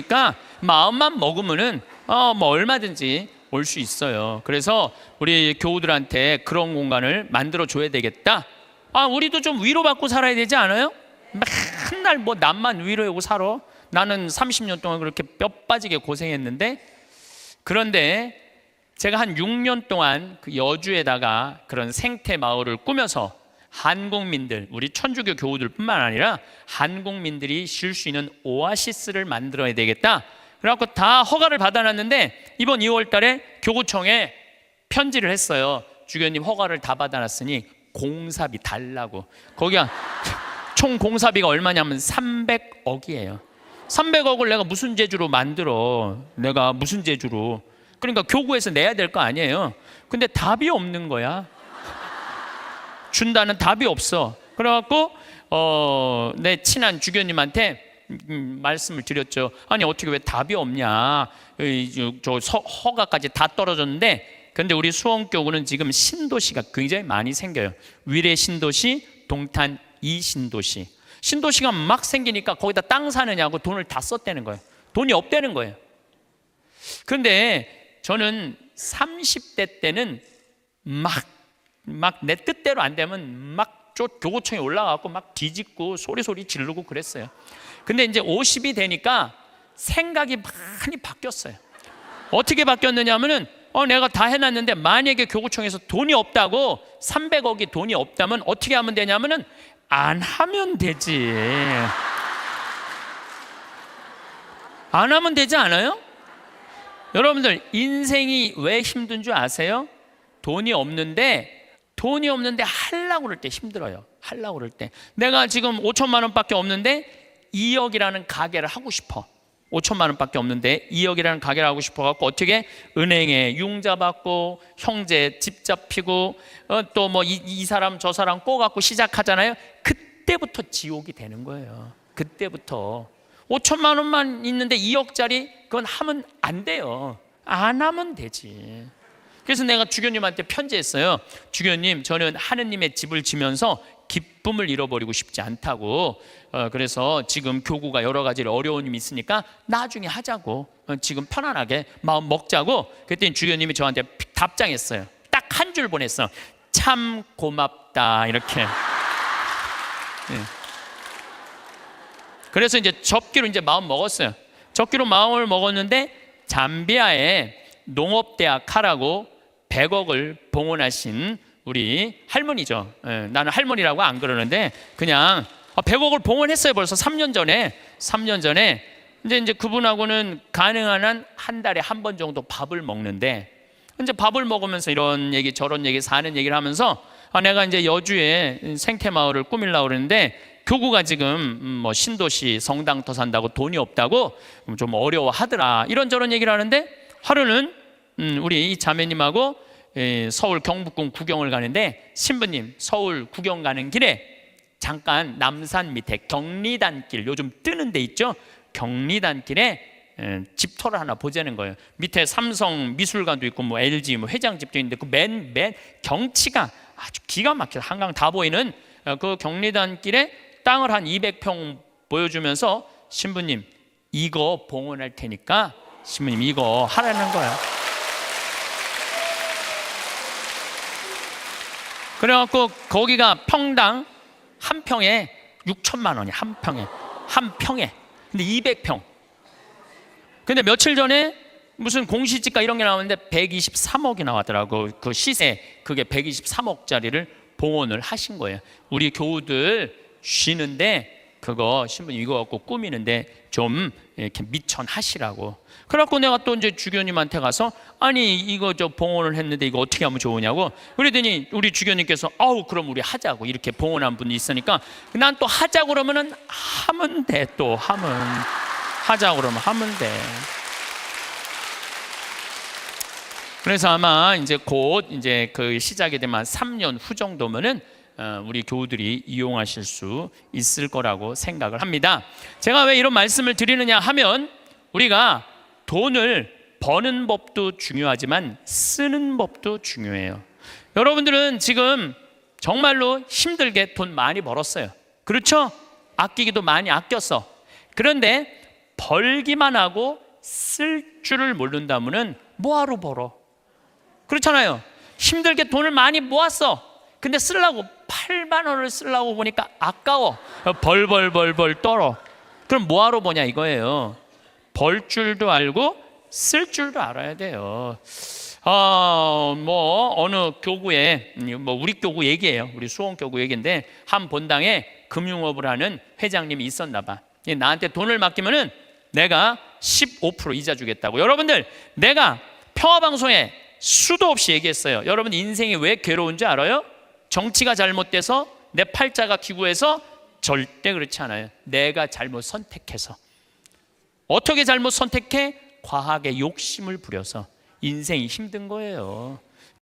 그러니까 마음만 먹으면은 뭐 얼마든지 올 수 있어요. 그래서 우리 교우들한테 그런 공간을 만들어 줘야 되겠다. 우리도 좀 위로받고 살아야 되지 않아요? 맨날 뭐 남만 위로하고 살아. 나는 30년 동안 그렇게 뼈 빠지게 고생했는데, 그런데 제가 한 6년 동안 그 여주에다가 그런 생태 마을을 꾸며서 한국민들, 우리 천주교 교우들뿐만 아니라 한국민들이 쉴 수 있는 오아시스를 만들어야 되겠다. 그래갖고 다 허가를 받아놨는데 이번 2월 달에 교구청에 편지를 했어요. 주교님 허가를 다 받아놨으니 공사비 달라고. 거기가 총 공사비가 얼마냐면 300억이에요. 300억을 내가 무슨 재주로 만들어? 내가 무슨 재주로? 그러니까 교구에서 내야 될 거 아니에요. 근데 답이 없는 거야. 준다는 답이 없어. 그래갖고 내 친한 주교님한테 말씀을 드렸죠. 아니 어떻게 왜 답이 없냐? 허가까지 다 떨어졌는데, 근데 우리 수원교구는 지금 신도시가 굉장히 많이 생겨요. 위례 신도시, 동탄 이 신도시. 신도시가 막 생기니까 거기다 땅 사느냐고 돈을 다 썼다는 거예요. 돈이 없다는 거예요. 그런데 저는 30대 때는 막 내 뜻대로 안 되면 막 교구청에 올라가고 막 뒤집고 소리 지르고 그랬어요. 근데 이제 50이 되니까 생각이 많이 바뀌었어요. 어떻게 바뀌었느냐면은 내가 다 해놨는데 만약에 교구청에서 돈이 없다고, 300억이 돈이 없다면 어떻게 하면 되냐면은 안 하면 되지. 안 하면 되지 않아요? 여러분들 인생이 왜 힘든 줄 아세요? 돈이 없는데 하려고 그럴 때 힘들어요. 하려고 그럴 때 내가 지금 5천만 원밖에 없는데 2억이라는 가게를 하고 싶어. 5천만 원밖에 없는데 2억이라는 가게를 하고 싶어갖고 어떻게 은행에 융자 받고 형제 집 잡히고 또 뭐 이 사람 저 사람 꼬갖고 시작하잖아요. 그때부터 지옥이 되는 거예요. 그때부터 5천만 원만 있는데 2억짜리 그건 하면 안 돼요. 안 하면 되지. 그래서 내가 주교님한테 편지했어요. 주교님, 저는 하느님의 집을 지면서 기쁨을 잃어버리고 싶지 않다고. 그래서 지금 교구가 여러 가지 어려움이 있으니까 나중에 하자고. 지금 편안하게 마음 먹자고. 그랬더니 주교님이 저한테 답장했어요. 딱 한 줄 보냈어. 참 고맙다. 이렇게. 네. 그래서 이제 접기로 이제 마음 먹었어요. 접기로 마음을 먹었는데 잠비아에 농업대학 하라고 100억을 봉헌하신 우리 할머니죠. 나는 할머니라고 안 그러는데 그냥 100억을 봉헌했어요. 벌써 3년 전에. 이제 그분하고는 가능한 한 한 달에 한 번 정도 밥을 먹는데, 이제 밥을 먹으면서 이런 얘기 저런 얘기 사는 얘기를 하면서 내가 이제 여주에 생태 마을을 꾸밀려고 그러는데 교구가 지금 뭐 신도시 성당터 산다고 돈이 없다고 좀 어려워하더라. 이런저런 얘기를 하는데 하루는 우리 이 자매님하고 서울 경복궁 구경을 가는데, 신부님 서울 구경 가는 길에 잠깐 남산 밑에 경리단길, 요즘 뜨는 데 있죠? 경리단길에 집터를 하나 보자는 거예요. 밑에 삼성 미술관도 있고 뭐 LG 뭐 회장집도 있는데 그 맨 경치가 아주 기가 막혀 한강 다 보이는 그 경리단길에 땅을 한 200평 보여주면서 신부님 이거 봉헌할 테니까 신부님 이거 하라는 거야. 그래갖고 거기가 평당 한 평에 6천만 원이야. 한 평에. 근데 200평. 근데 며칠 전에 무슨 공시지가 이런 게 나오는데 123억이 나왔더라고. 그 시세 그게 123억짜리를 봉헌을 하신 거예요. 우리 교우들 쉬는데 그거 신부님 이거 갖고 꾸미는데 좀 이렇게 미천하시라고. 그래갖고 내가 또 이제 주교님한테 가서 아니 이거 저 봉헌을 했는데 이거 어떻게 하면 좋으냐고. 그러더니 우리 주교님께서 그럼 우리 하자고. 이렇게 봉헌한 분이 있으니까 난 또 하자고 그러면은 하면 돼. 또 하자고 그러면 하면 돼. 그래서 아마 이제 곧 이제 그 시작이 되면 3년 후 정도면은 우리 교우들이 이용하실 수 있을 거라고 생각을 합니다. 제가 왜 이런 말씀을 드리느냐 하면 우리가 돈을 버는 법도 중요하지만 쓰는 법도 중요해요. 여러분들은 지금 정말로 힘들게 돈 많이 벌었어요. 그렇죠? 아끼기도 많이 아꼈어. 그런데 벌기만 하고 쓸 줄을 모른다면은 뭐하러 벌어? 그렇잖아요. 힘들게 돈을 많이 모았어. 근데 쓰려고 8만 원을 쓰려고 보니까 아까워. 벌 떨어. 그럼 뭐하러 버냐 이거예요. 벌 줄도 알고 쓸 줄도 알아야 돼요. 뭐 어느 교구에, 뭐 우리 교구 얘기예요. 우리 수원교구 얘기인데 한 본당에 금융업을 하는 회장님이 있었나 봐. 나한테 돈을 맡기면은 내가 15% 이자 주겠다고. 여러분들, 내가 평화방송에 수도 없이 얘기했어요. 여러분, 인생이 왜 괴로운지 알아요? 정치가 잘못돼서, 내 팔자가 기구해서? 절대 그렇지 않아요. 내가 잘못 선택해서. 어떻게 잘못 선택해? 과하게 욕심을 부려서 인생이 힘든 거예요.